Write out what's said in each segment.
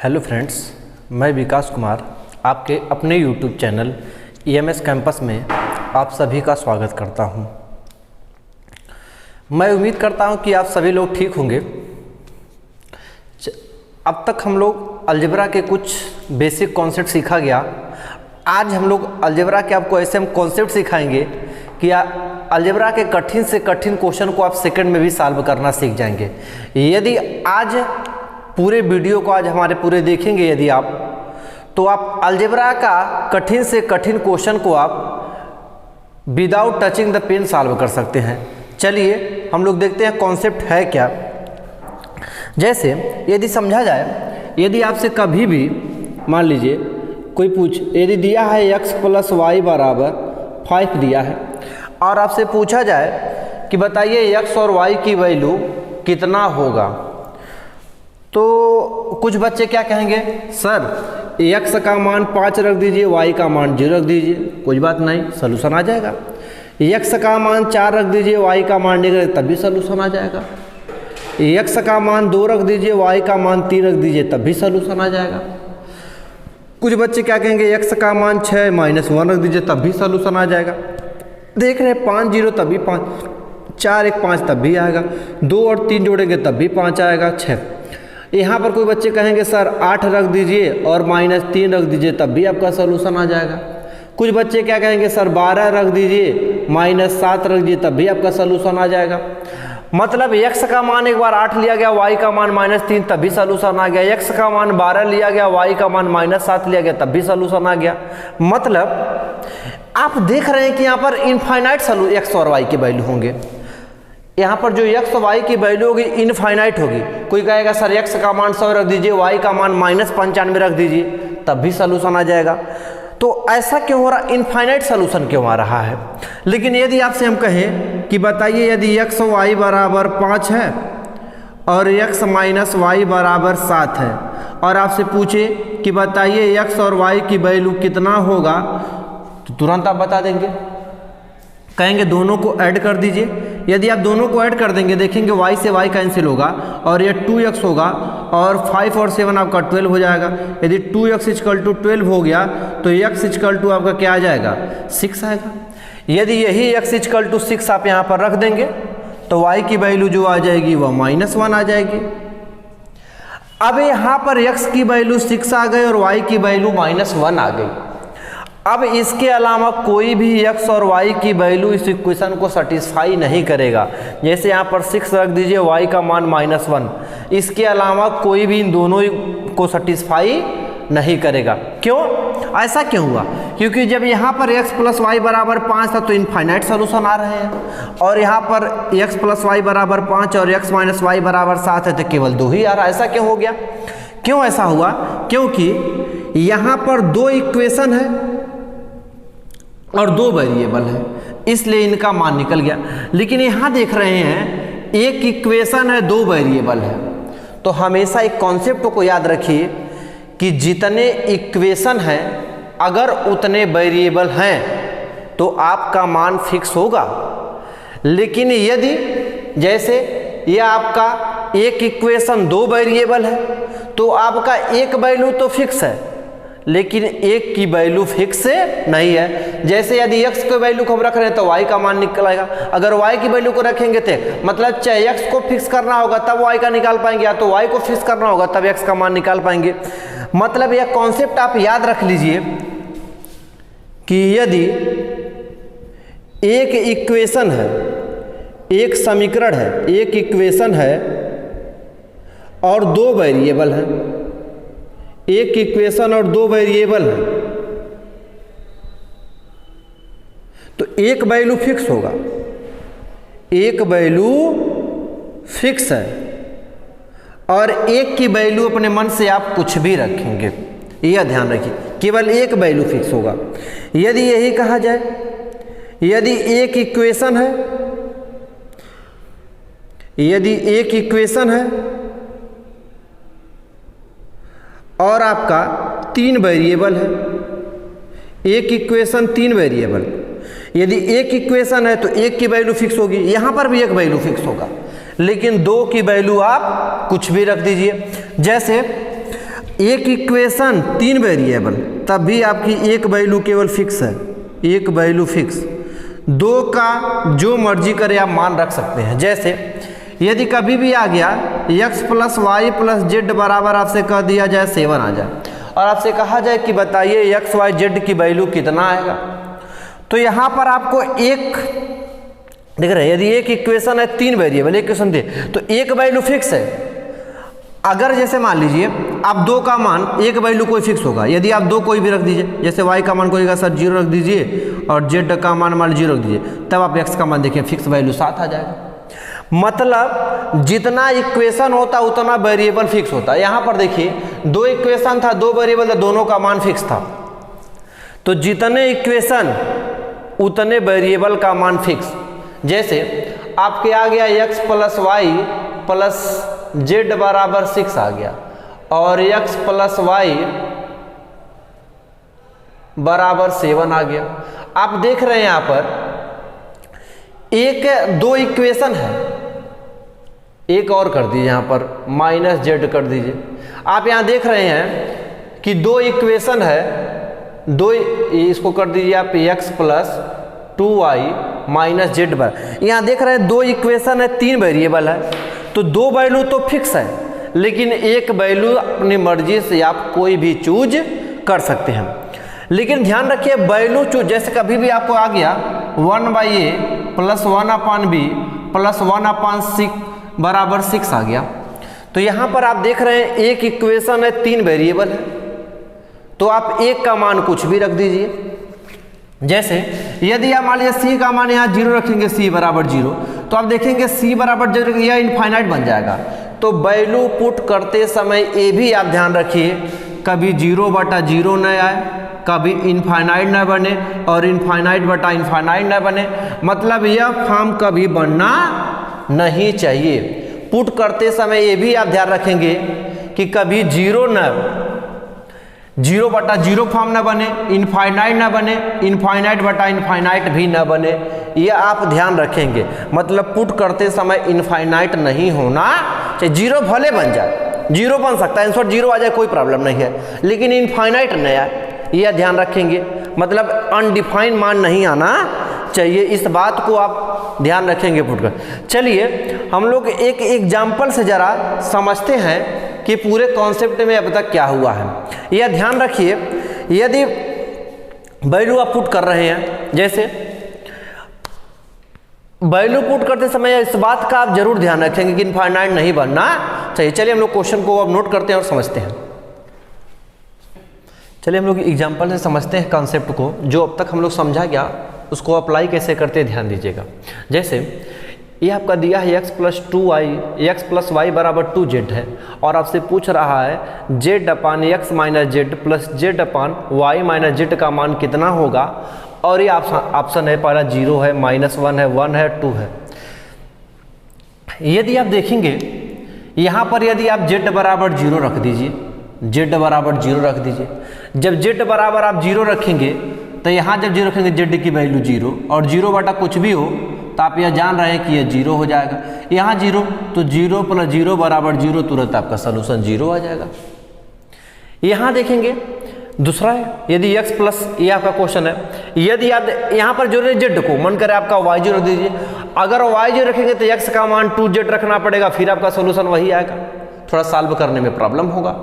Hello friends, मैं विकास कुमार आपके अपने यूट्यूब चैनल EMS कैंपस में आप सभी का स्वागत करता हूं। मैं उम्मीद करता हूं कि आप सभी लोग ठीक होंगे। अब तक हम लोग अलजेब्रा के कुछ बेसिक कॉन्सेप्ट सीखा गया। आज हम लोग अलजेब्रा के आपको ऐसे हम कॉन्सेप्ट सिखाएंगे कि अलजेब्रा के कठिन से कठिन क्वेश्चन को आप सेकंड में भी सॉल्व करना सीख जाएंगे। यदि आज पूरे वीडियो को आज हमारे पूरे देखेंगे यदि आप, तो आप अलजेब्रा का कठिन से कठिन क्वेश्चन को आप without touching the pen solve कर सकते हैं। चलिए हम लोग देखते हैं कॉन्सेप्ट है क्या। जैसे यदि समझा जाए, यदि आपसे कभी भी मान लीजिए कोई यदि दिया है x + y = 5 दिया है और आपसे पूछा जाए कि बताइए x और y की वैल्यू कितना होगा, तो कुछ बच्चे क्या कहेंगे, सर x का मान 5 रख दीजिए, y का मान 0 रख दीजिए, कुछ बात नहीं, सलूशन आ जाएगा। x का मान 4 रख दीजिए, y का मान निकले तब भी सलूशन आ जाएगा। x का मान 2 रख दीजिए, y का मान 3 रख दीजिए, तब भी सलूशन आ जाएगा। कुछ बच्चे क्या कहेंगे, x का मान 6 - 1 रख दीजिए, तब भी सलूशन आ जाएगा। देख रहे हैं 5 0 तब भी 5, 4 1 5 तब भी आएगा, 2 और 3 जोड़ेंगे तब भी 5 आएगा, 6। यहाँ पर कोई बच्चे कहेंगे सर 8 रख दीजिए और -3 रख दीजिए, तब भी आपका सलूशन आ जाएगा। कुछ बच्चे क्या कहेंगे, सर 12 रख दीजिए, -7 रख दीजिए, तब भी आपका सलूशन आ जाएगा। मतलब x का मान एक बार 8 लिया गया, y का मान -3, तब भी सलूशन आ गया। x का मान 12 लिया गया, y का मान -7 लिया गया, तब भी सलूशन आ गया। मतलब आप देख रहे हैं कि यहाँ पर इनफाइनाइट x और y की वैल्यू होंगे। यहाँ पर जो x और y की वैल्यू होगी इनफाइनाइट होगी। कोई कहेगा सर x का मान 100 रख दीजिए, y का मान -95 रख दीजिए, तब भी सलूशन आ जाएगा। तो ऐसा क्यों हो रहा, इनफाइनाइट सलूशन क्यों आ रहा है। लेकिन यदि आपसे हम कहें कि बताइए यदि x और y = 5 है और x - y = 7 है और आपसे पूछे कि बताइए x और y की वैल्यू कितना होगा, तो तुरंत आप बता देंगे, कहेंगे दोनों को ऐड कर दीजिए। यदि आप दोनों को ऐड कर देंगे, देखेंगे y से y कैंसिल होगा और ये 2x होगा और 5 और 7 आपका 12 हो जाएगा। यदि 2x = 12 हो गया तो x = आपका क्या आ जाएगा, 6 आएगा। यदि यही x = 6 आप यहाँ पर रख देंगे तो y की वैल्यू जो आ जाएगी वह -1 आ जाएगी। अब यहाँ पर x की वैल्यू 6 आ गई और y की वैल्यू -1 आ गई। अब इसके अलावा कोई भी x और y की वैल्यू इस इक्वेशन को सेटिस्फाई नहीं करेगा। जैसे यहाँ पर 6 रख दीजिए, y का मान -1, इसके अलावा कोई भी इन दोनों को सेटिस्फाई नहीं करेगा। क्यों, ऐसा क्यों हुआ, क्योंकि जब यहाँ पर x + y = 5 था तो इनफाइनाइट सॉल्यूशन आ रहे हैं और यहाँ पर x + y = 5 और x - y = 7 है तो केवल 2 ही आ रहा है। ऐसा क्यों हो गया, क्यों ऐसा हुआ, क्योंकि यहाँ पर 2 इक्वेशन है और 2 वेरिएबल है, इसलिए इनका मान निकल गया। लेकिन यहाँ देख रहे हैं एक इक्वेशन है, 2 वेरिएबल है। तो हमेशा एक कॉन्सेप्ट को याद रखिए कि जितने इक्वेशन हैं अगर उतने वेरिएबल हैं तो आपका मान फिक्स होगा। लेकिन यदि जैसे ये आपका एक इक्वेशन 2 वेरिएबल है तो आपका एक वैल्यू तो फिक्स है लेकिन एक की वैल्यू फिक्स नहीं है। जैसे यदि x की वैल्यू को हम रख रहे हैं तो y का मान निकलेगा। अगर y की वैल्यू को रखेंगे तो मतलब चाहे x को फिक्स करना होगा तब y का निकाल पाएंगे, या तो y को फिक्स करना होगा तब x का मान निकाल पाएंगे। मतलब यह कॉन्सेप्ट आप याद रख लीजिए कि यदि एक इक्वेशन है, एक समीकरण है, एक इक्वेशन है और 2 वेरिएबल है, एक इक्वेशन और 2 वेरिएबल है, तो एक वैल्यू फिक्स होगा, एक वैल्यू फिक्स है और एक की वैल्यू अपने मन से आप कुछ भी रखेंगे, यह ध्यान रखिए, केवल एक वैल्यू फिक्स होगा। यदि यही कहा जाए, यदि एक इक्वेशन है, यदि एक इक्वेशन है और आपका 3 वेरिएबल है, एक इक्वेशन 3 वेरिएबल, यदि एक इक्वेशन है तो एक की वैल्यू फिक्स होगी, यहाँ पर भी एक वैल्यू फिक्स होगा, लेकिन 2 की वैल्यू आप कुछ भी रख दीजिए। जैसे एक इक्वेशन 3 वेरिएबल, तब भी आपकी एक वैल्यू केवल फिक्स है, एक वैल्यू फिक्स। 2 का जो मर्जी करे आप मान रख सकते हैं। जैसे यदि कभी भी आ गया x plus y plus z बराबर आपसे कह दिया जाए 7 आ जाए, और आपसे कहा जाए कि बताइए एक्स वाई जेड की वैल्यू कितना आएगा, तो यहाँ पर आपको एक देख रहे हैं, यदि एक इक्वेशन है 3 वेरिएबल, एक इक्वेशन दे तो एक वैल्यू फिक्स है। अगर जैसे मान लीजिए आप 2 का मान, एक वैल्यू कोई फिक्स होगा, यदि आप 2 कोई भी रख दीजिए, जैसे y का मान कोई सर 0 रख दीजिए और z का मान 0 रख दीजिए, तब आप x का मान देखिए फिक्स वैल्यू 7 आ जाएगा। मतलब जितना इक्वेशन होता उतना वेरिएबल फिक्स होता। यहाँ पर देखिए 2 इक्वेशन था, 2 वेरिएबल था, दोनों का मान फिक्स था, तो जितने इक्वेशन उतने वेरिएबल का मान फिक्स। जैसे आपके आ गया x plus y plus z बराबर 6 आ गया, और x प्लस वाई बराबर 7 आ गया। आप देख रहे हैं यहाँ पर एक 2 इक्वेशन है, एक और कर दीजिए यहाँ पर माइनस जेड कर दीजिए। आप यहाँ देख रहे हैं कि 2 इक्वेशन है, 2 इसको कर दीजिए आप x plus 2y minus Z पर। यहाँ देख रहे हैं 2 इक्वेशन है, 3 वेरिएबल है, तो 2 वैल्यू तो फिक्स है, लेकिन एक वैल्यू अपनी मर्जी से आप कोई भी चूज कर सकते हैं। लेकिन ध्यान रखिए वैल्यू चूज, जैसे कभी भी आपको आ गया 1/a प्लस 1/b प्लस 1/6 बराबर 6 आ गया, तो यहाँ पर आप देख रहे हैं एक इक्वेशन है, 3 वेरिएबल है, तो आप एक का मान कुछ भी रख दीजिए। जैसे यदि आप मान लीजिए c का मान यहाँ 0 रखेंगे, c बराबर 0, तो आप देखेंगे c बराबर 0 यह इनफाइनाइट बन जाएगा। तो वैल्यू पुट करते समय ये भी आप ध्यान रखिए कभी 0/0 न आए, कभी इनफाइनाइट न बने, और इनफाइनाइट न बने, मतलब यह फॉर्म कभी बनना नहीं चाहिए। पुट करते समय ये भी आप ध्यान रखेंगे कि कभी 0/0 फॉर्म न बने, इनफाइनाइट न बने, इनफाइनाइट भी न बने, ये आप ध्यान रखेंगे। मतलब पुट करते समय इनफाइनाइट नहीं होना चाहिए। 0 भले बन जाए, 0 बन सकता है, आंसर 0 आ जाए, कोई प्रॉब्लम नहीं है, लेकिन इनफाइनाइट नहीं आए, यह ध्यान रखेंगे। मतलब अनडिफाइंड मान नहीं आना चाहिए, इस बात को आप ध्यान रखेंगे पुट कर। चलिए हम लोग एक एग्जाम्पल से ज़रा समझते हैं कि पूरे कॉन्सेप्ट में अब तक क्या हुआ है। यह ध्यान रखिए, यदि वैल्यू आप पुट कर रहे हैं, जैसे वैल्यू पुट करते समय इस बात का आप जरूर ध्यान रखेंगे कि इनफाइनाइट नहीं बनना चाहिए। चलिए हम लोग क्वेश्चन को अब नोट करते हैं और समझते हैं। चलिए हम लोग एग्जाम्पल से समझते हैं कॉन्सेप्ट को, जो अब तक हम लोग समझा गया उसको अप्लाई कैसे करते हैं ध्यान दीजिएगा। जैसे ये आपका दिया है x प्लस वाई बराबर 2z है, और आपसे पूछ रहा है z/x minus Z plus z/y minus Z का मान कितना होगा, और ये ऑप्शन है पहला 0 है, -1 है, 1 है, 2 है। यदि आप देखेंगे यहाँ पर यदि आप z बराबर 0 रख दीजिए, z बराबर 0 रख दीजिए, जब z बराबर आप 0 रखेंगे तो यहाँ जब 0 रखेंगे z की वैल्यू 0, और 0 कुछ भी हो तो आप यह जान रहे हैं कि यह 0 हो जाएगा। यहाँ 0 तो 0 + 0 बराबर 0, तुरंत आपका सलूशन 0 आ जाएगा। यहाँ देखेंगे दूसरा है, यदि x प्लस, ये आपका क्वेश्चन है, यदि आप यहाँ पर जोड़े z को, मन करे आपका y0 रख दीजिए, अगर y0 रखेंगे तो x का मान 2z रखना पड़ेगा, फिर आपका सोल्यूशन वही आएगा, थोड़ा सॉल्व करने में प्रॉब्लम होगा।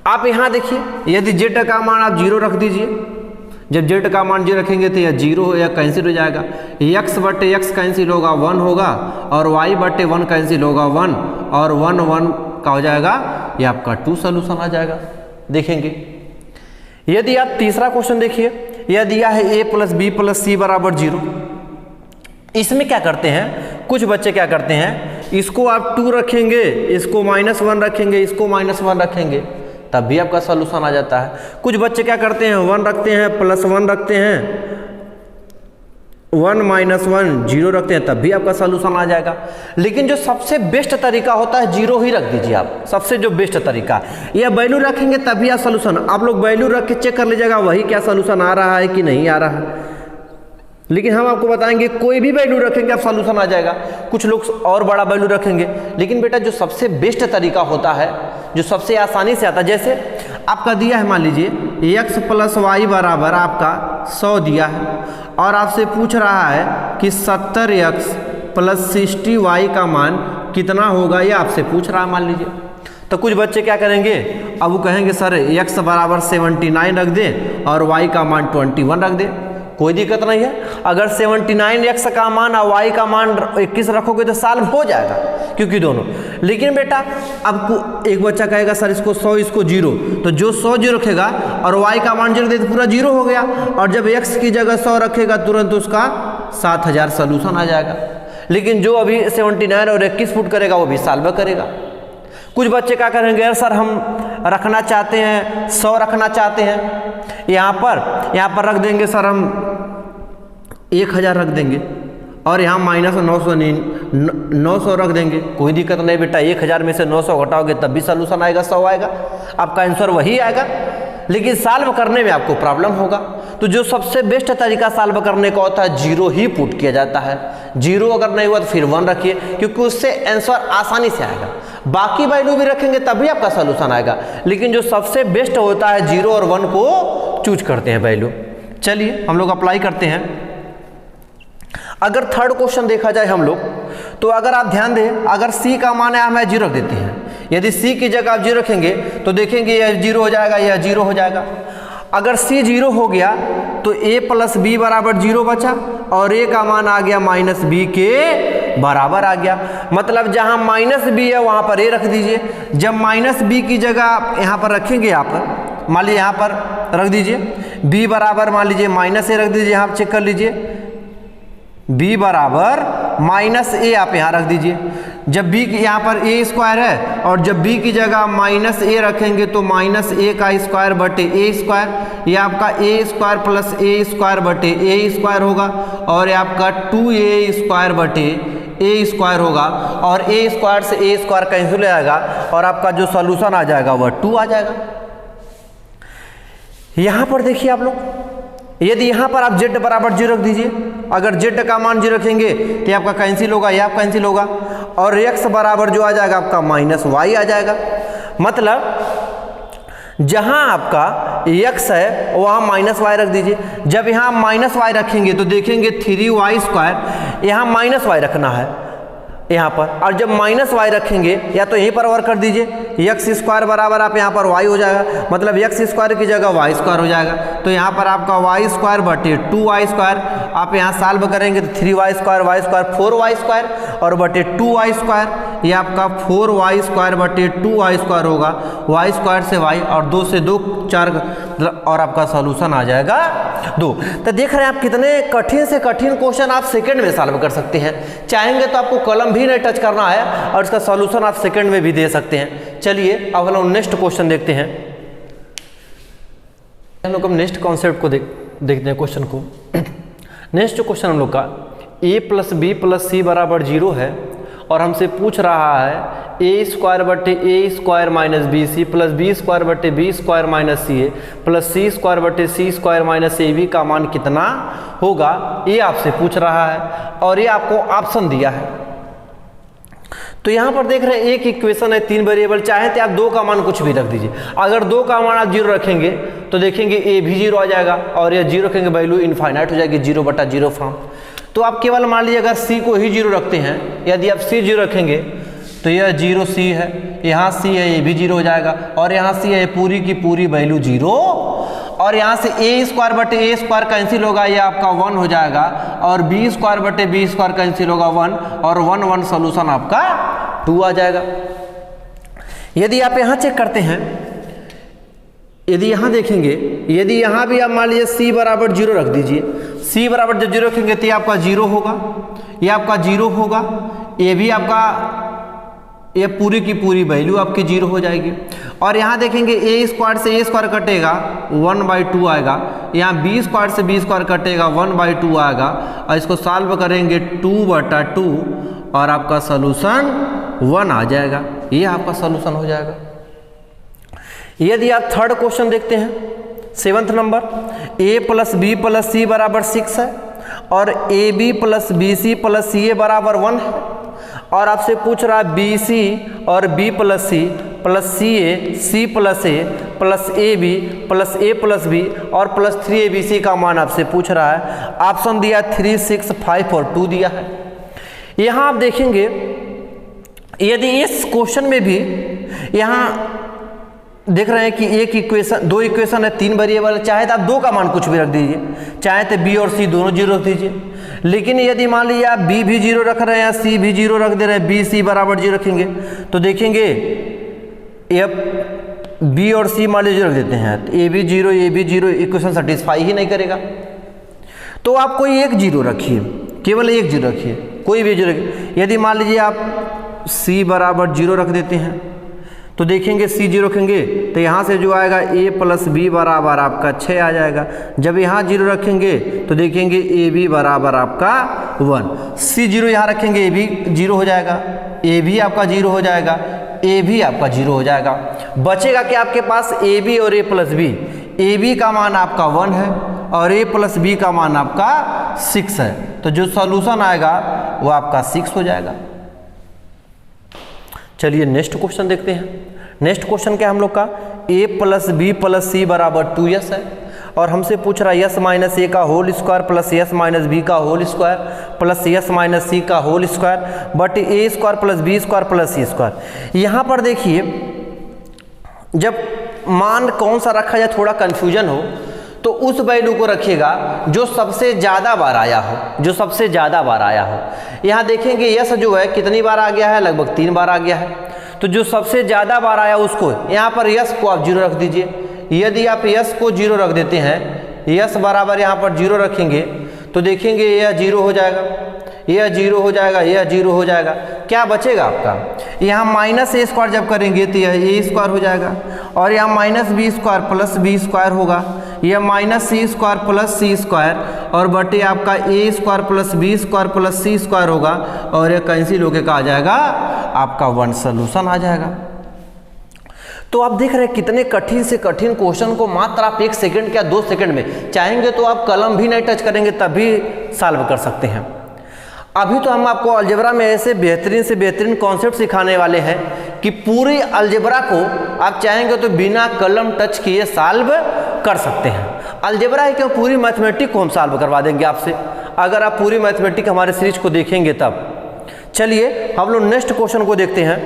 आप यहाँ देखिए यदि z का मान आप 0 रख दीजिए, जब z का मान 0 रखेंगे तो यह 0 या कैंसिल हो जाएगा, x/x कैंसिल होगा 1 होगा, और y/1 कैंसिल होगा 1, और 1 का हो जाएगा, ये आपका 2 सोल्यूशन आ जाएगा। देखेंगे यदि आप तीसरा क्वेश्चन देखिए, यह दिया है a + b + c बराबर 0। इसमें क्या करते हैं, कुछ बच्चे क्या करते हैं, इसको आप 2 रखेंगे, इसको -1 रखेंगे, इसको -1 रखेंगे, तब भी आपका सॉल्यूशन आ जाता है। कुछ बच्चे क्या करते हैं, 1 रखते हैं, +1 रखते हैं, 1 -1 0 रखते हैं, तब भी आपका सॉल्यूशन आ जाएगा। लेकिन जो सबसे बेस्ट तरीका होता है 0 ही रख दीजिए आप, सबसे जो बेस्ट तरीका, या वैल्यू रखेंगे तभी आप सॉल्यूशन, आप लोग वैल्यू रख के चेक कर लीजिएगा वही क्या सॉल्यूशन आ रहा है कि नहीं आ रहा है। लेकिन हम आपको बताएंगे कोई भी वैल्यू रखेंगे आप सॉल्यूशन आ जाएगा, कुछ लोग और बड़ा वैल्यू रखेंगे। लेकिन बेटा जो सबसे बेस्ट तरीका होता है, जो सबसे आसानी से आता है, जैसे आपका दिया है मान लीजिए x प्लस वाई बराबर आपका 100 दिया है और आपसे पूछ रहा है कि 70x प्लस 60y का मान कितना होगा, ये आपसे पूछ रहा है मान लीजिए। तो कुछ बच्चे क्या करेंगे, अब वो कहेंगे सर x बराबर 79 रख दें और y का मान 21 रख दें, कोई दिक्कत नहीं है। अगर 79x का मान और y का मान 21 रखोगे तो सॉल्व हो जाएगा, क्योंकि दोनों। लेकिन बेटा अब एक बच्चा कहेगा सर इसको 100 इसको 0, तो जो 100 0 रखेगा और y का मान 0 दे तो पूरा 0 हो गया, और जब x की जगह 100 रखेगा तुरंत उसका 7000 सोल्यूशन आ जाएगा। लेकिन जो अभी 79 और 21 फुट करेगा वो भी सॉल्व करेगा। कुछ बच्चे क्या करेंगे, यार सर हम रखना चाहते हैं 100 रखना चाहते हैं, यहाँ पर रख देंगे सर हम 1000 रख देंगे और यहाँ माइनस 900 रख देंगे, कोई दिक्कत नहीं बेटा। 1000 में से 900 घटाओगे तब भी सोल्यूशन आएगा, 100 आएगा, आपका आंसर वही आएगा। लेकिन सॉल्व करने में आपको प्रॉब्लम होगा। तो जो सबसे बेस्ट तरीका सॉल्व करने का होता है, 0 ही पुट किया जाता है। 0 अगर नहीं हुआ तो फिर 1 रखिए, क्योंकि उससे आंसर आसानी से आएगा। बाकी वैल्यू भी रखेंगे तभी आपका सोल्यूशन आएगा, लेकिन जो सबसे बेस्ट होता है 0 और 1 को चूज करते हैं वैल्यू। चलिए हम लोग अप्लाई करते हैं। अगर थर्ड क्वेश्चन देखा जाए हम लोग, तो अगर आप ध्यान दें, अगर c का मान है हमें 0 रख देते हैं। यदि c की जगह आप 0 रखेंगे तो देखेंगे यह 0 हो जाएगा, यह 0 हो जाएगा। अगर c 0 हो गया तो a प्लस b बराबर 0 बचा और a का मान आ गया माइनस b के बराबर आ गया। मतलब जहां माइनस b है वहां पर a रख दीजिए। जब माइनस b की जगह आप यहाँ पर रखेंगे, यहाँ पर मान लीजिए यहाँ पर रख दीजिए b बराबर मान लीजिए माइनस a रख दीजिए, यहाँ आप चेक कर लीजिए b बराबर माइनस a आप यहाँ रख दीजिए। जब b यहाँ पर a स्क्वायर है और जब b की जगह माइनस a रखेंगे तो माइनस a का स्क्वायर बटे a स्क्वायर, ये आपका a square plus a square बटे a स्क्वायर होगा, और ये आपका 2a स्क्वायर बटे a स्क्वायर होगा, और a स्क्वायर से a स्क्वायर कैंसिल हो जाएगा और आपका जो सॉल्यूशन आ जाएगा वह 2 आ जाएगा। यहाँ पर देखिए आप लोग, यदि यहाँ पर आप z बराबर 0 रख दीजिए, अगर z का मान 0 रखेंगे तो आपका कैंसिल होगा, यह कैंसिल होगा, और x बराबर जो आ जाएगा आपका माइनस y आ जाएगा। मतलब जहां आपका x है वहां माइनस y रख दीजिए। जब यहाँ माइनस y रखेंगे तो देखेंगे 3y स्क्वायर, यहाँ माइनस y रखना है यहाँ पर, और जब माइनस y रखेंगे या तो यहीं पर वर्क कर दीजिए, x स्क्वायर बराबर आप यहाँ पर y हो जाएगा, मतलब x स्क्वायर की जगह y स्क्वायर हो जाएगा। तो यहाँ पर आपका y स्क्वायर बटे 2y स्क्वायर, आप यहाँ सॉल्व करेंगे तो 3y square, y square 4y square और बटे 2y स्क्वायर, ये आपका 4y स्क्वायर बटे 2y स्क्वायर होगा, y स्क्वायर से y और 2 से 2 4 और आपका सॉल्यूशन आ जाएगा 2। तो देख रहे हैं आप कितने कठिन से कठिन क्वेश्चन आप सेकंड में सॉल्व कर सकते हैं। चाहेंगे तो आपको कलम भी नहीं टच करना है और इसका सॉल्यूशन आप सेकंड में भी दे सकते हैं। चलिए अब हम लोग नेक्स्ट क्वेश्चन देखते हैं। हम लोग नेक्स्ट कॉन्सेप्ट को देखते हैं क्वेश्चन को। नेक्स्ट क्वेश्चन हम लोग का a plus B plus C बराबर 0 है और हमसे पूछ रहा है ए स्क्वायर बटे A square minus B C plus B square बटे बी स्क्वायर माइनस सी ए प्लस सी स्क्वायर बटे C square minus A B का मान कितना होगा, ये आपसे पूछ रहा है और ये आपको ऑप्शन दिया है। तो यहाँ पर देख रहे हैं एक इक्वेशन है, 3 वेरिएबल, चाहे तो आप 2 का मान कुछ भी रख दीजिए। अगर 2 का मान आप 0 रखेंगे तो देखेंगे ए भी 0 आ जाएगा और ये 0 रखेंगे वैल्यू इनफाइनाइट हो जाएगी, 0/0 फॉर्म। तो आप केवल मान लीजिए अगर c को ही 0 रखते हैं, यदि आप c 0 रखेंगे तो यह 0c है, यहाँ c है ये भी 0 हो जाएगा, और यहाँ c है पूरी की पूरी वैल्यू 0, और यहाँ से a स्क्वायर बटे a स्क्वायर कैंसिल होगा, ये आपका 1 हो जाएगा, और b स्क्वायर बटे b स्क्वायर कैंसिल होगा 1, और 1 1 सोल्यूशन आपका 2 आ जाएगा। यदि आप यहाँ चेक करते हैं, यदि यहाँ देखेंगे, यदि यहाँ भी आप मान लीजिए c बराबर 0 रख दीजिए, c बराबर जब 0 रखेंगे तो ये आपका 0 होगा, ये आपका 0 होगा, ये भी आपका ये पूरी की पूरी वैल्यू आपकी 0 हो जाएगी। और यहाँ देखेंगे a स्क्वायर से a स्क्वायर कटेगा 1/2 आएगा, यहाँ b स्क्वायर से b स्क्वायर कटेगा 1/2 आएगा, और इसको सॉल्व करेंगे 2/2 और आपका सोल्यूशन 1 आ जाएगा, ये आपका सोल्यूशन हो जाएगा। यदि आप थर्ड क्वेश्चन देखते हैं 7th number, a plus B plus C बराबर 6 है और A B plus B C plus C A बराबर 1 है, और आपसे पूछ रहा है बी सी और b plus c plus C A plus a B plus a plus b और प्लस 3abc का मान आपसे पूछ रहा है। ऑप्शन दिया 3, 6, 5 और 2 दिया है। यहाँ आप देखेंगे यदि इस क्वेश्चन में भी यहाँ देख रहे हैं कि एक इक्वेशन, दो इक्वेशन है, 3 वेरिएबल, चाहे तो आप 2 का मान कुछ भी रख दीजिए, चाहे तो बी और सी दोनों 0 रख दीजिए। लेकिन यदि मान लीजिए आप बी भी 0 रख रहे हैं, सी भी 0 रख दे रहे हैं, बी सी बराबर 0 रखेंगे, तो देखेंगे बी और सी मान लीजिए रख देते हैं, तो ए भी 0 इक्वेशन सेटिस्फाई ही नहीं करेगा। तो आप कोई एक 0 रखिए, केवल एक 0 रखिए, कोई भी 0 रखिए। यदि मान लीजिए आप सी बराबर 0 रख देते हैं तो देखेंगे सी 0 रखेंगे तो यहाँ से जो आएगा ए प्लस बी बराबर आपका 6 आ जाएगा। जब यहाँ 0 रखेंगे तो देखेंगे ए बी बराबर आपका 1। सी 0 यहाँ रखेंगे, ए बी 0 हो जाएगा, ए भी आपका 0 हो जाएगा, ए भी आपका 0 हो जाएगा। बचेगा कि आपके पास ए बी और ए प्लस बी। ए बी का मान आपका 1 है और ए प्लस बी का मान आपका 6 है, तो जो सॉल्यूशन आएगा वो आपका 6 हो जाएगा। चलिए नेक्स्ट क्वेश्चन देखते हैं। नेक्स्ट क्वेश्चन क्या है हम लोग का, a plus B plus C बराबर 2s है, और हमसे पूछ रहा है s माइनस ए का whole square plus s minus B का whole square plus s minus C का whole square but A square plus B square plus C square. यहाँ पर देखिए जब मान कौन सा रखा जाए थोड़ा कन्फ्यूजन हो तो उस वैल्यू को रखिएगा जो सबसे ज़्यादा बार आया हो, जो सबसे ज़्यादा बार आया हो। यहाँ देखेंगे यस जो है कितनी बार आ गया है, लगभग 3 बार आ गया है, तो जो सबसे ज़्यादा बार आया उसको यहाँ पर यस को आप 0 रख दीजिए। यदि आप यस को 0 रख देते हैं, यस बराबर यहाँ पर 0 रखेंगे तो देखेंगे यह 0 हो जाएगा, यह 0 हो जाएगा, यह 0 हो जाएगा। क्या बचेगा आपका, यहाँ माइनस ए स्क्वायर जब करेंगे तो यह ए स्क्वायर हो जाएगा, और यहाँ minus B square plus B square होगा, यह minus C square plus C square और बटे आपका A square plus B square plus C square होगा, और यह कैंसिल होकर क्या आ जाएगा, आपका 1 सोल्यूशन आ जाएगा। तो आप देख रहे हैं कितने कठिन से कठिन क्वेश्चन को मात्र आप 1 सेकंड या 2 सेकंड में, चाहेंगे तो आप कलम भी नहीं टच करेंगे तब भी सॉल्व कर सकते हैं। अभी तो हम आपको अलजेब्रा में ऐसे बेहतरीन से बेहतरीन कॉन्सेप्ट सिखाने वाले हैं कि पूरी अलजेब्रा को आप चाहेंगे तो बिना कलम टच किए सॉल्व कर सकते हैं। अलजेब्रा है क्यों, पूरी मैथमेटिक को हम सॉल्व करवा देंगे आपसे, अगर आप पूरी मैथमेटिक हमारे सीरीज को देखेंगे तब। चलिए हम लोग नेक्स्ट क्वेश्चन को देखते हैं।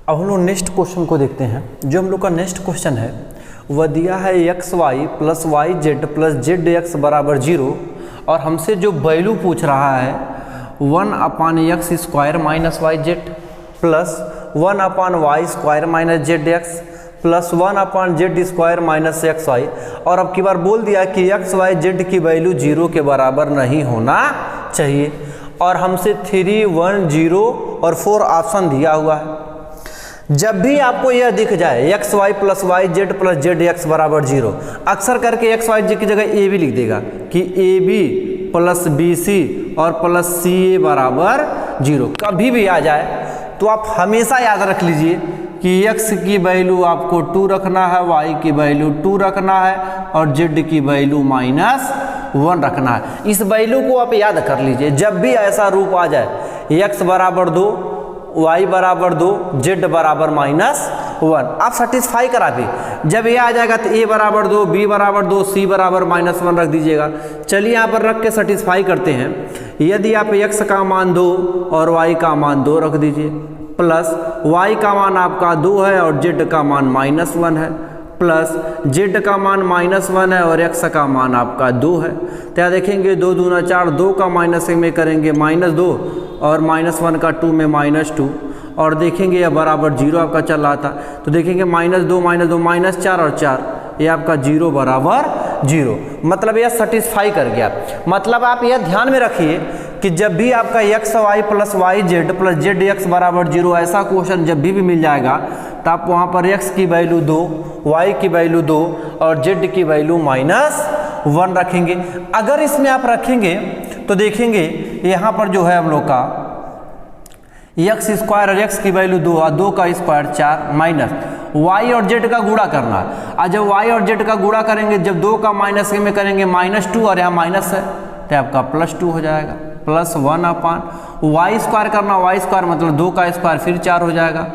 अब हम लोग नेक्स्ट क्वेश्चन को देखते हैं। जो हम लोग का नेक्स्ट क्वेश्चन है वह दिया है x y plus y z plus z x बराबर 0, और हमसे जो वैल्यू पूछ रहा है 1/x square minus y z plus 1/y square minus z x plus 1/z square minus x y. और अब की बार बोल दिया कि एक्स वाई जेड की वैल्यू 0 के बराबर नहीं होना चाहिए, और हमसे 3, 1, 0 और 4 ऑप्शन दिया हुआ है। जब भी आपको यह दिख जाए x y plus y z plus z x बराबर 0, अक्सर करके एक्स वाई जेड की जगह ए बी लिख देगा कि a B plus B c और प्लस सी ए बराबर 0। कभी भी आ जाए तो आप हमेशा याद रख लीजिए कि x की वैल्यू आपको 2 रखना है, y की वैल्यू 2 रखना है और z की वैल्यू -1 रखना है। इस वैल्यू को आप याद कर लीजिए। जब भी ऐसा रूप आ जाए x बराबर 2, y बराबर 2, z बराबर -1, आप सेटिस्फाई करा भी। जब ये आ जाएगा तो a बराबर 2, b बराबर 2, c बराबर -1 रख दीजिएगा। चलिए यहाँ पर रख के सेटिस्फाई करते हैं। यदि आप x का मान 2 और y का मान 2 रख दीजिए, प्लस y का मान आपका 2 है और z का मान -1 है, प्लस z का मान -1 है और x का मान आपका 2 है। तो यहाँ देखेंगे 2 दूना 4, 2 का माइनस में करेंगे -2 और -1 का 2 में -2, और देखेंगे यह बराबर 0 आपका चल रहा था, तो देखेंगे -2 -4 और 4, ये आपका 0 बराबर 0। मतलब यह सेटिस्फाई कर गया। मतलब आप यह ध्यान में रखिए कि जब भी आपका x y plus y z plus z x बराबर 0 ऐसा क्वेश्चन जब भी मिल जाएगा तो आप वहाँ पर x की वैल्यू 2, y की वैल्यू 2 और z की वैल्यू -1 रखेंगे। अगर इसमें आप रखेंगे तो देखेंगे यहाँ पर जो है हम लोग का एक्स स्क्वायर और एक्स की वैल्यू 2 और 2 का स्क्वायर 4 माइनस वाई और जेड का गुणा करना है। और जब वाई और जेड का गुणा करेंगे, जब 2 का माइनस में करेंगे -2 और यहाँ माइनस है तो आपका +2 हो जाएगा, +1 अपान वाई स्क्वायर करना, वाई स्क्वायर मतलब 2 का स्क्वायर फिर 4 हो जाएगा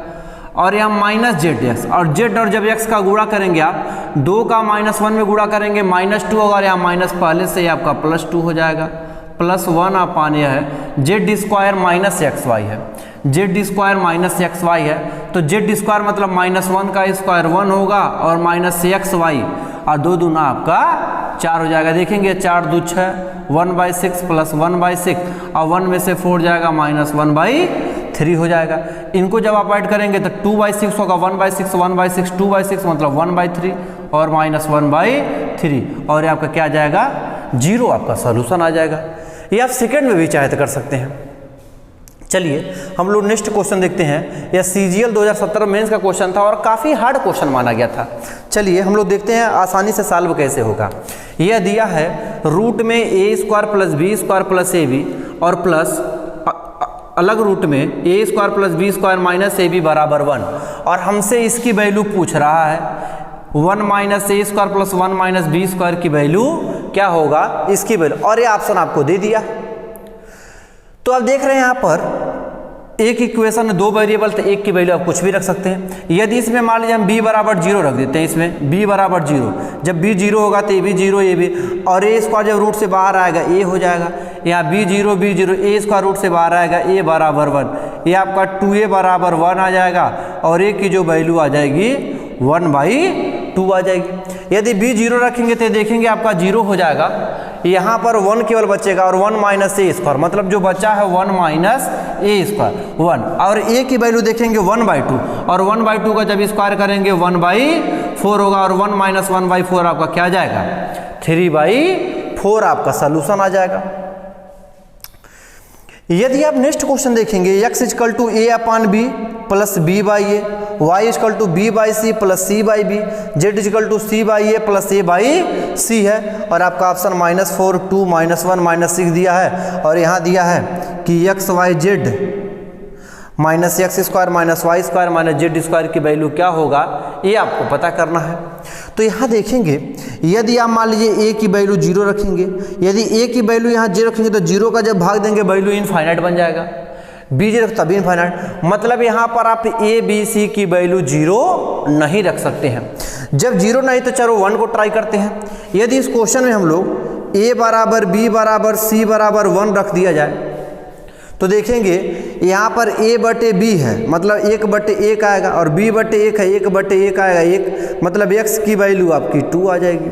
और यहाँ माइनस जेड एक्स और जेड और जब एक्स का गुणा करेंगे आप 2 का -1 में गुणा करेंगे -2 होगा और यहाँ माइनस पहले से ही आपका +2 हो जाएगा, +1 अपान यह है Z square minus x Y है, Z square minus x Y है तो जेड स्क्वायर मतलब -1 का स्क्वायर 1 होगा और माइनस एक्स वाई और 2 दूना आपका 4 हो जाएगा। देखेंगे 4 2 6 1/6 + 1/6 और 1 में से 4 जाएगा -1/3 हो जाएगा। इनको जब आप ऐड करेंगे तो 2/6 होगा, 1/6 1/6 2/6 मतलब 1/3 और -1/3 और ये आपका क्या आ जाएगा 0 आपका सॉल्यूशन आ जाएगा। ये आप सेकंड में भी चाहे तो कर सकते हैं। चलिए हम लोग नेक्स्ट क्वेश्चन देखते हैं। यह CGL 2017 मेंस का क्वेश्चन था और काफ़ी हार्ड क्वेश्चन माना गया था। चलिए हम लोग देखते हैं आसानी से सॉल्व कैसे होगा। यह दिया है रूट में a² + b² + ab और प्लस अलग रूट में a² + b² - ab = 1 और हमसे इसकी वैल्यू पूछ रहा है 1 - a² + 1 - b² की वैल्यू क्या होगा इसकी वैल्यू, और ये ऑप्शन आपको दे दिया। तो आप देख रहे हैं यहाँ पर एक इक्वेशन में 2 वेरिएबल तो एक की वैल्यू आप कुछ भी रख सकते हैं। यदि इसमें मान लीजिए हम b = 0 रख देते हैं, इसमें b = 0, जब b 0 होगा तो a भी 0 a भी और a² जब रूट से बाहर आएगा a हो जाएगा, यहाँ b 0 a² रूट से बाहर आएगा a = 1, ये आपका 2a = 1 आ जाएगा और a की जो वैल्यू आ जाएगी 1/2 आ जाएगी। यदि b 0 रखेंगे तो देखेंगे आपका 0 हो जाएगा, यहाँ पर 1 केवल बचेगा और 1 - a² मतलब जो बचा है 1 - a² 1 और a की वैल्यू देखेंगे 1/2 और 1/2 का जब स्क्वायर करेंगे 1/4 होगा और 1 - 1/4 आपका क्या आ जाएगा 3/4 आपका सॉल्यूशन आ जाएगा। यदि आप नेक्स्ट क्वेश्चन देखेंगे x = a/b + b/a, y = b/c + c/b, z = c/a + a/c है और आपका ऑप्शन -4 2 -1 -6 दिया है और यहाँ दिया है कि x y z -x² -y² -z² की वैल्यू क्या होगा ये आपको पता करना है। तो यहाँ देखेंगे यदि आप मान लीजिए a की वैल्यू 0 रखेंगे, यदि a की वैल्यू यहाँ 0 रखेंगे तो 0 का जब भाग देंगे वैल्यू इनफाइनाइट बन जाएगा, b 0 तभी इनफाइनाइट मतलब यहाँ पर आप a b c की वैल्यू 0 नहीं रख सकते हैं। जब 0 नहीं तो चलो 1 को ट्राई करते हैं। यदि इस क्वेश्चन में हम लोग a = b = c = 1 रख दिया जाए तो देखेंगे यहाँ पर a/b है मतलब 1/1 आएगा और b/1 है 1/1 आएगा 1 मतलब x की वैल्यू आपकी 2 आ जाएगी।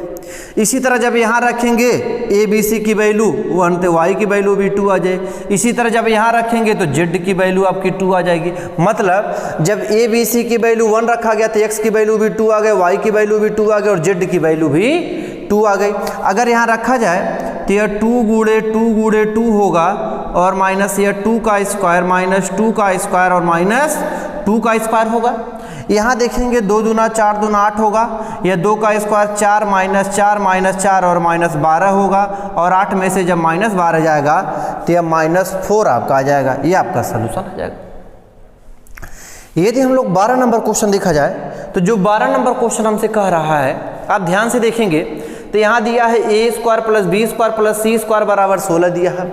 इसी तरह जब यहाँ रखेंगे a b c की वैल्यू 1 तो y की वैल्यू भी 2 आ जाएगी। इसी तरह जब यहाँ रखेंगे तो z की वैल्यू आपकी 2 आ जाएगी। मतलब जब a b c की वैल्यू 1 रखा गया तो x की वैल्यू भी 2 आ गई, y की वैल्यू भी 2 आ गई और z की वैल्यू भी 2 आ गई। अगर यहाँ रखा जाए तो यह 2 × 2 होगा और माइनस यह 2 का स्क्वायर -2 का स्क्वायर और -2 का स्क्वायर होगा। यहाँ देखेंगे 2 दूना 4 दूना 8 होगा, यह 2 का स्क्वायर 4 - 4 और -12 होगा और 8 में से जब -12 जाएगा तो यह -4 आपका आ जाएगा, ये आपका सलूशन आ जाएगा। यदि हम लोग 12 नंबर क्वेश्चन देखा जाए तो जो 12 नंबर क्वेश्चन हमसे कह रहा है आप ध्यान से देखेंगे तो यहाँ दिया है a² + b² + c² = 16 दिया है,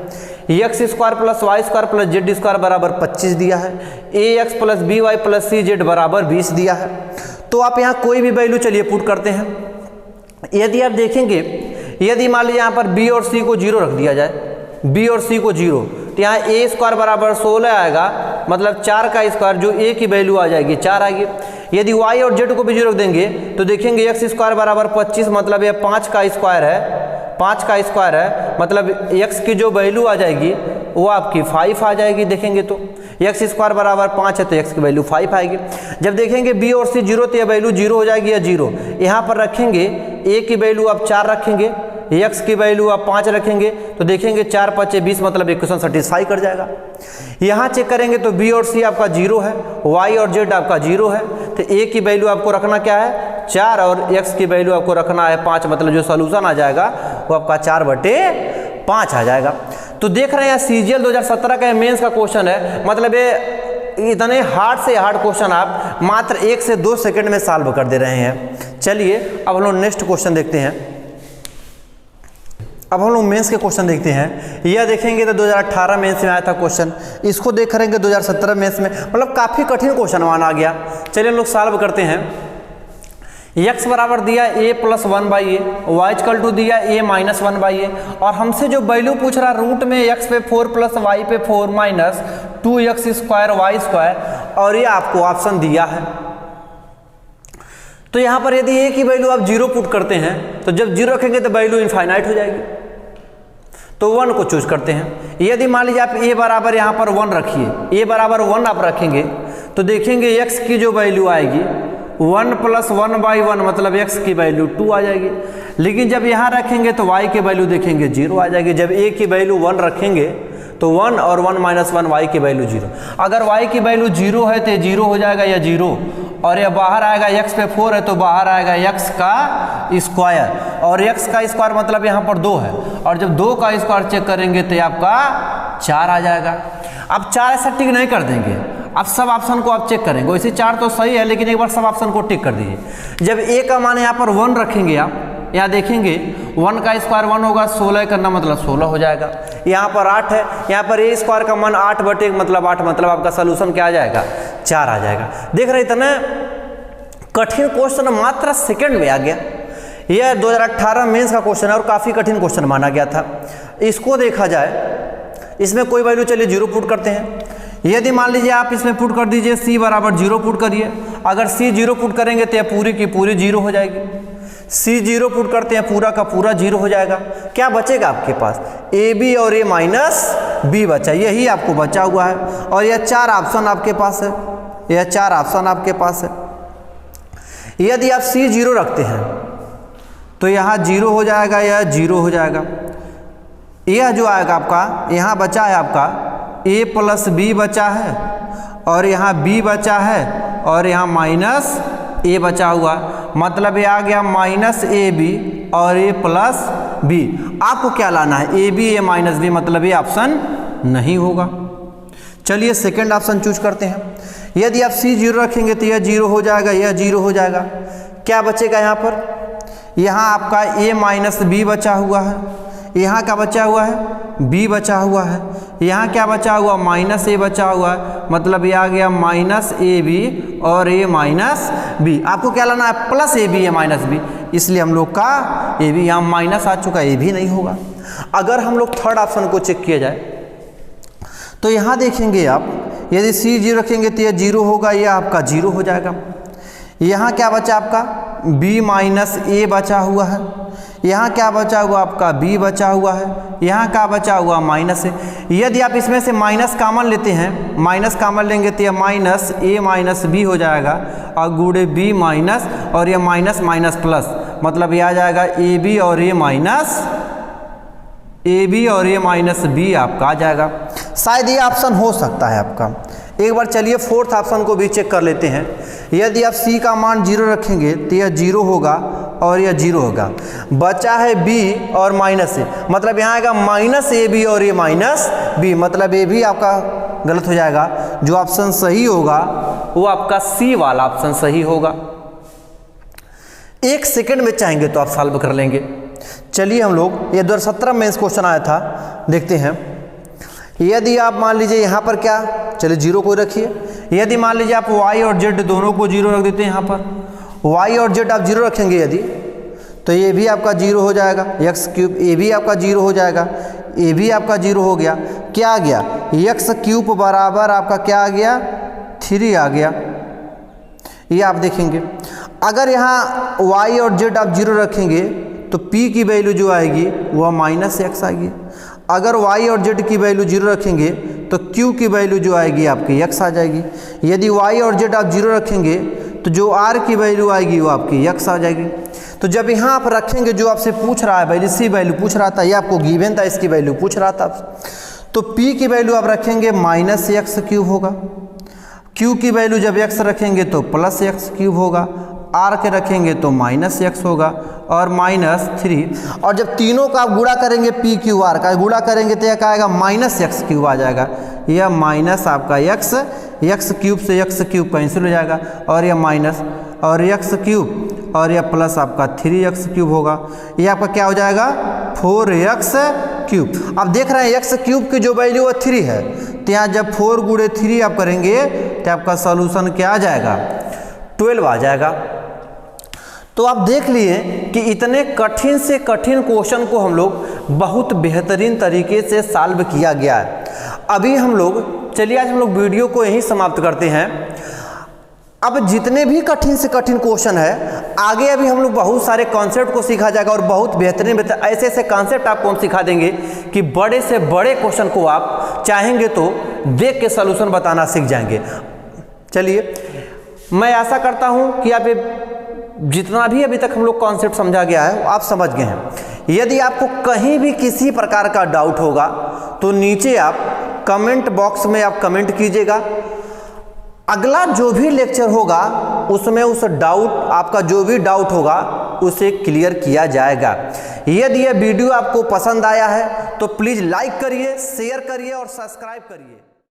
x² + y² + z² = 25 दिया है, ax + by + cz = 20 दिया है। तो आप यहाँ कोई भी वैल्यू चलिए पुट करते हैं। यदि आप देखेंगे यदि मान लीजिए यहाँ पर b और c को 0 रख दिया जाए, b और c को 0 तो यहाँ a² = 16 आएगा मतलब 4 का स्क्वायर जो a की वैल्यू आ जाएगी 4 आएगी। यदि y और z को भी 0 रख देंगे तो देखेंगे x² = 25 मतलब ये 5 का स्क्वायर है, 5 का स्क्वायर है मतलब x की जो वैल्यू आ जाएगी वो आपकी 5 आ जाएगी। देखेंगे तो x² = 5 है तो x की वैल्यू 5 आएगी। जब देखेंगे b और c 0 तो यह वैल्यू 0 हो जाएगी या 0। यहाँ पर रखेंगे a की वैल्यू आप 4 रखेंगे, x की वैल्यू आप 5 रखेंगे तो देखेंगे 4 × 5 = 20 मतलब इक्वेशन सेटिस्फाई कर जाएगा। यहाँ चेक करेंगे तो b और c आपका 0 है, y और z आपका 0 है तो a की वैल्यू आपको रखना क्या है 4 और x की वैल्यू आपको रखना है 5 मतलब जो सॉल्यूशन आ जाएगा वो आपका 4/5 आ जाएगा। तो देख रहे हैं CGL 2017 का मेंस का क्वेश्चन है मतलब ये इतने हार्ड से हार्ड क्वेश्चन आप मात्र 1 से 2 सेकंड में सॉल्व कर दे रहे हैं। चलिए अब हम लोग नेक्स्ट क्वेश्चन देखते हैं। अब हम लोग मेंस के क्वेश्चन देखते हैं। यह देखेंगे तो 2018 मेंस में आया था क्वेश्चन, इसको देख करेंगे 2017 मेंस में, मतलब काफ़ी कठिन क्वेश्चन माना गया। चलिए हम लोग सॉल्व करते हैं। x बराबर दिया a plus 1/a, y equal to दिया a माइनस 1/a, और हमसे जो वैल्यू पूछ रहा रूट में x पे 4 प्लस y पे 4 minus 2x square y square, और ये आपको ऑप्शन दिया है। तो यहाँ पर यदि a की वैल्यू आप 0 पुट करते हैं तो जब 0 रखेंगे तो वैल्यू इनफाइनाइट हो जाएगी, तो 1 को चूज करते हैं। यदि मान लीजिए आप a बराबर यहाँ पर 1 रखिए, a बराबर 1 आप रखेंगे तो देखेंगे x की जो वैल्यू आएगी 1 प्लस 1/1 मतलब x की वैल्यू 2 आ जाएगी। लेकिन जब यहाँ रखेंगे तो y की वैल्यू देखेंगे 0 आ जाएगी। जब a की वैल्यू 1 रखेंगे तो 1 और 1 माइनस 1 y की वैल्यू 0। अगर y की वैल्यू 0 है तो ये 0 हो जाएगा या 0, और यह बाहर आएगा x पे 4 है तो बाहर आएगा x का स्क्वायर, और x का स्क्वायर मतलब यहाँ पर 2 है, और जब 2 का स्क्वायर चेक करेंगे तो आपका 4 आ जाएगा। अब 4 ऐसा टिक नहीं कर देंगे, अब सब ऑप्शन को आप चेक करेंगे। वैसे 4 तो सही है, लेकिन एक बार सब ऑप्शन को टिक कर दीजिए। जब a का मान यहाँ पर 1 रखेंगे, आप यहाँ देखेंगे 1 का स्क्वायर 1 होगा, 16 करना मतलब 16 हो जाएगा। यहाँ पर 8 है, यहाँ पर a स्क्वायर का मान 8 बटे मतलब 8, मतलब आपका सोल्यूशन क्या आ जाएगा 4 आ जाएगा। देख रहे इतना कठिन क्वेश्चन मात्र सेकंड में आ गया। यह 2018 मेंस का क्वेश्चन है और काफ़ी कठिन क्वेश्चन माना गया था। इसको देखा जाए, इसमें कोई वैल्यू चलिए 0 पुट करते हैं। यदि मान लीजिए आप इसमें पुट कर दीजिए c बराबर 0 पुट करिए। अगर c 0 पुट करेंगे तो यह पूरी की पूरी 0 हो जाएगी। c 0 पुट करते हैं, पूरा का पूरा 0 हो जाएगा। क्या बचेगा आपके पास? ab और a माइनस b बचा, यही आपको बचा हुआ है। और यह 4 ऑप्शन आपके पास है, यह 4 ऑप्शन आपके पास है। यदि आप c 0 रखते हैं तो यहाँ 0 हो जाएगा, यह 0 हो जाएगा। यह जो आएगा आपका, यहाँ बचा है आपका a प्लस b बचा है, और यहाँ b बचा है, और यहाँ माइनस a बचा हुआ, मतलब ये आ गया माइनस ab और a प्लस b। आपको क्या लाना है? a b a minus b, मतलब ये ऑप्शन नहीं होगा। चलिए सेकंड ऑप्शन चूज करते हैं। यदि आप c 0 रखेंगे तो यह 0 हो जाएगा, यह 0 हो जाएगा। क्या बचेगा यहाँ पर? यहाँ आपका a माइनस b बचा हुआ है, यहाँ क्या बचा हुआ है? b बचा हुआ है। यहाँ क्या बचा हुआ? माइनस a बचा हुआ है, मतलब ये आ गया माइनस ab और a माइनस b। आपको क्या लाना है? Plus ab a minus b, इसलिए हम लोग का ab यहाँ माइनस आ चुका, a भी नहीं होगा। अगर हम लोग थर्ड ऑप्शन को चेक किया जाए तो यहाँ देखेंगे आप, यदि c 0 रखेंगे तो यह 0 होगा, यह आपका 0 हो जाएगा। यहाँ क्या बचा आपका? b माइनस a बचा हुआ है। यहाँ क्या बचा हुआ? आपका b बचा हुआ है। यहाँ क्या बचा हुआ? माइनस है। यदि आप इसमें से माइनस कॉमन लेते हैं, माइनस कॉमन लेंगे तो यह माइनस a माइनस b हो जाएगा, और गुड़े b माइनस, और यह माइनस माइनस प्लस, मतलब यह आ जाएगा ab और a माइनस ab और a माइनस b आपका आ जाएगा। शायद ये ऑप्शन हो सकता है आपका। एक बार चलिए फोर्थ ऑप्शन को भी चेक कर लेते हैं। यदि आप c का मान 0 रखेंगे तो यह 0 होगा और यह 0 होगा। बचा है b और माइनस a, मतलब यहाँ आएगा माइनस ab और a माइनस b, मतलब a भी आपका गलत हो जाएगा। जो ऑप्शन सही होगा वो आपका c वाला ऑप्शन सही होगा। 1 सेकंड में चाहेंगे तो आप सॉल्व कर लेंगे। चलिए हम लोग, ये 2017 में इस क्वेश्चन आया था, देखते हैं। यदि आप मान लीजिए यहाँ पर क्या, चलिए 0 को रखिए। यदि मान लीजिए आप y और z दोनों को 0 रख देते हैं, यहाँ पर y और z आप 0 रखेंगे यदि, तो ये भी आपका 0 हो जाएगा। x क्यूब a भी आपका 0 हो जाएगा, a भी आपका 0 हो गया। क्या आ गया? x क्यूब बराबर आपका क्या आ गया? 3 आ गया। ये आप देखेंगे। अगर यहाँ y और z आप 0 रखेंगे तो p की वैल्यू जो आएगी वह माइनस x आएगी। अगर y और z की वैल्यू 0 रखेंगे तो q की वैल्यू जो आएगी आपकी x आ जाएगी। यदि y और z आप 0 रखेंगे तो जो r की वैल्यू आएगी वो आपकी x आ जाएगी। तो जब यहाँ आप रखेंगे, जो आपसे पूछ रहा है वैल्यू, सी वैल्यू पूछ रहा था, ये आपको गिवन था, इसकी वैल्यू पूछ रहा था, तो p की वैल्यू आप रखेंगे माइनस x क्यूब होगा। q की वैल्यू जब x रखेंगे तो प्लस x क्यूब होगा, r के रखेंगे तो माइनस x होगा, और माइनस 3। और जब तीनों का आप गुणा करेंगे, p क्यू r का गुणा करेंगे तो यह क्या आएगा? माइनस x क्यूब आ जाएगा। यह माइनस आपका x एक्स क्यूब से एक्स क्यूब कैंसिल हो जाएगा और यह माइनस और एक्स क्यूब और यह प्लस आपका 3x क्यूब होगा। ये आपका क्या हो जाएगा 4x क्यूब। अब देख रहे हैं एक्स क्यूब की जो वैल्यू है 3 है, तो यहाँ जब 4 गुणे 3 आप करेंगे तो आपका सॉल्यूशन क्या आ जाएगा 12 आ जाएगा। तो आप देख लिए कि इतने कठिन से कठिन क्वेश्चन को हम लोग बहुत बेहतरीन तरीके से सॉल्व किया गया है। अभी हम लोग चलिए आज हम लोग वीडियो को यहीं समाप्त करते हैं। अब जितने भी कठिन से कठिन क्वेश्चन है आगे अभी हम लोग बहुत सारे कॉन्सेप्ट को सीखा जाएगा और बहुत बेहतरीन ऐसे ऐसे कॉन्सेप्ट आपको हम सिखा देंगे कि बड़े से बड़े क्वेश्चन को आप चाहेंगे तो देख के सॉल्यूशन बताना सीख जाएंगे। चलिए मैं आशा करता हूं कि आप ये जितना भी अभी तक हम लोग कॉन्सेप्ट समझा गया है आप समझ गए हैं। यदि आपको कहीं भी किसी प्रकार का डाउट होगा तो नीचे आप कमेंट बॉक्स में आप कमेंट कीजिएगा। अगला जो भी लेक्चर होगा उसमें उस डाउट आपका जो भी डाउट होगा उसे क्लियर किया जाएगा। यदि यह वीडियो आपको पसंद आया है तो प्लीज़ लाइक करिए, शेयर करिए और सब्सक्राइब करिए।